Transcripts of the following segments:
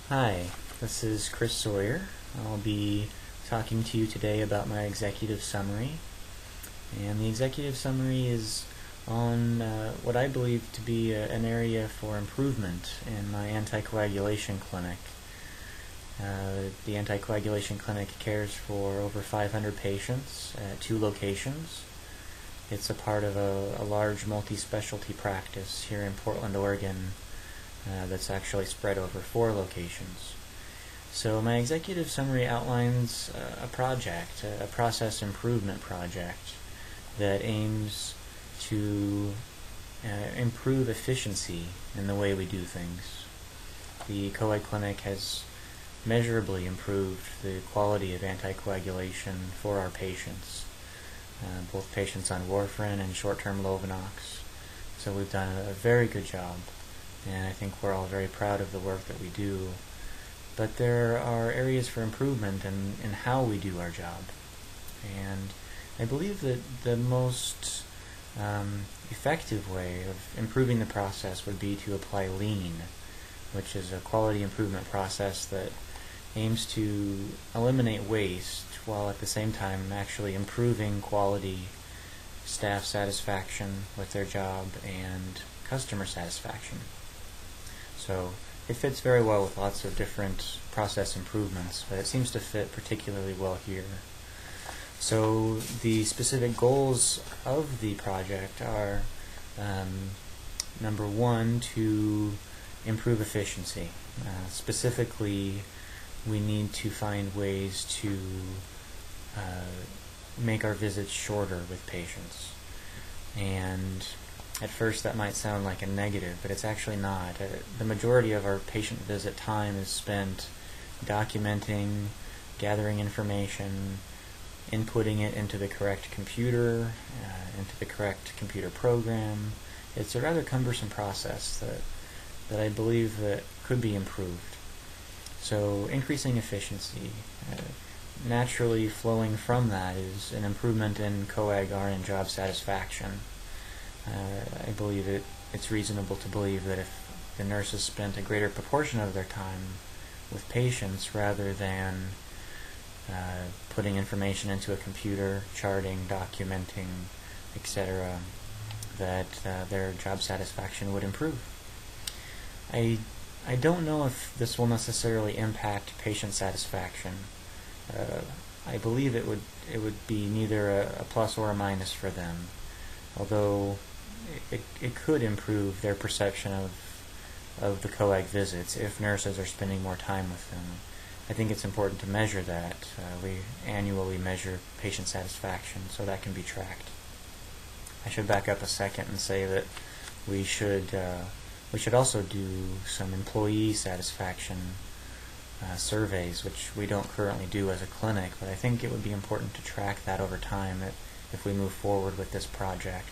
Hi, this is Chris Sawyer. I'll be talking to you today about my executive summary. And the executive summary is on what I believe to be an area for improvement in my anticoagulation clinic. The anticoagulation clinic cares for over 500 patients at 2 locations. It's a part of a large multi-specialty practice here in Portland, Oregon, that's actually spread over 4 locations. So my executive summary outlines a project, a process improvement project that aims to improve efficiency in the way we do things. The Coag Clinic has measurably improved the quality of anticoagulation for our patients, both patients on warfarin and short-term Lovenox. So we've done a very good job, and I think we're all very proud of the work that we do. But there are areas for improvement in how we do our job. And I believe that the most effective way of improving the process would be to apply Lean, which is a quality improvement process that aims to eliminate waste while at the same time actually improving quality, staff satisfaction with their job, and customer satisfaction. So it fits very well with lots of different process improvements, but it seems to fit particularly well here. So the specific goals of the project are, number one, to improve efficiency. Specifically, we need to find ways to make our visits shorter with patients. And at first that might sound like a negative, but it's actually not. The majority of our patient visit time is spent documenting, gathering information, inputting it into the correct computer, into the correct computer program. It's a rather cumbersome process that I believe that could be improved. So increasing efficiency, naturally flowing from that is an improvement in coag RN job satisfaction. I believe it's reasonable to believe that if the nurses spent a greater proportion of their time with patients rather than putting information into a computer, charting, documenting, etc., that their job satisfaction would improve. I don't know if this will necessarily impact patient satisfaction. I believe it would be neither a plus or a minus for them, although it could improve their perception of the coag visits if nurses are spending more time with them. I think it's important to measure that. We annually measure patient satisfaction, so that can be tracked. I should back up a second and say that we should also do some employee satisfaction surveys, which we don't currently do as a clinic, but I think it would be important to track that over time if we move forward with this project.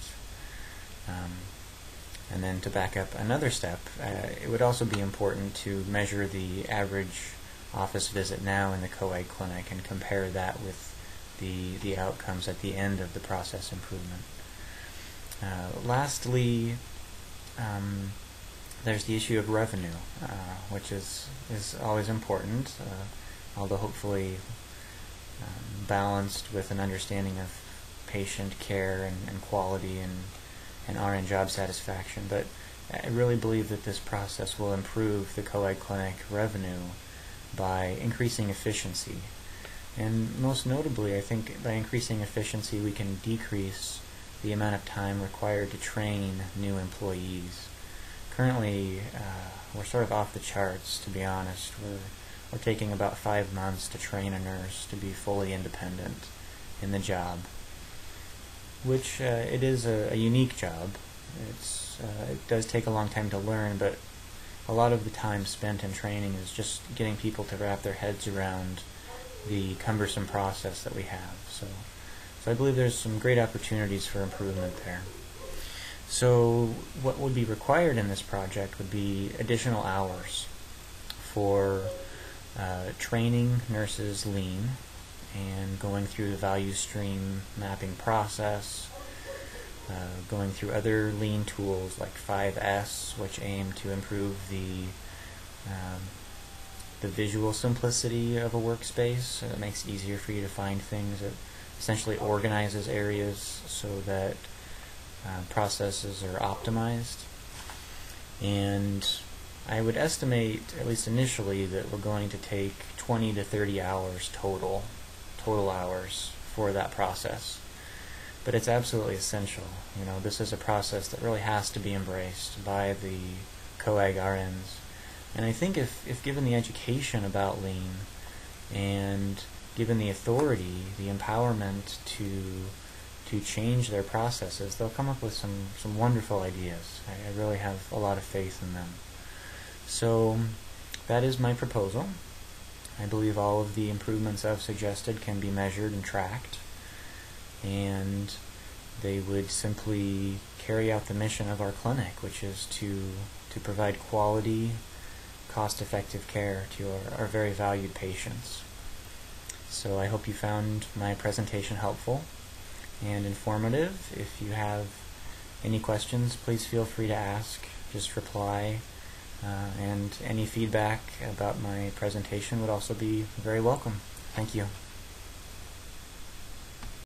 And then to back up another step, it would also be important to measure the average office visit now in the Coag Clinic and compare that with the outcomes at the end of the process improvement. Lastly, there's the issue of revenue, which is always important, although hopefully balanced with an understanding of patient care and quality and RN job satisfaction. But I really believe that this process will improve the Coag Clinic revenue by increasing efficiency. And most notably, I think by increasing efficiency we can decrease the amount of time required to train new employees. Currently, we're sort of off the charts, to be honest. We're taking about 5 months to train a nurse to be fully independent in the job, which it is a unique job. It does take a long time to learn, but a lot of the time spent in training is just getting people to wrap their heads around the cumbersome process that we have. So I believe there's some great opportunities for improvement there. So what would be required in this project would be additional hours for training nurses Lean and going through the value stream mapping process, going through other Lean tools like 5S, which aim to improve the the visual simplicity of a workspace, so it makes it easier for you to find things. It essentially organizes areas so that processes are optimized. And I would estimate, at least initially, that we're going to take 20 to 30 hours total hours for that process. But it's absolutely essential. This is a process that really has to be embraced by the COAG RNs. And I think if given the education about Lean and given the authority, the empowerment to change their processes, they'll come up with some wonderful ideas. I really have a lot of faith in them. So that is my proposal. I believe all of the improvements I've suggested can be measured and tracked, and they would simply carry out the mission of our clinic, which is to provide quality, cost-effective care to our very valued patients. So I hope you found my presentation helpful and informative. If you have any questions, please feel free to ask. Just reply. And any feedback about my presentation would also be very welcome. Thank you.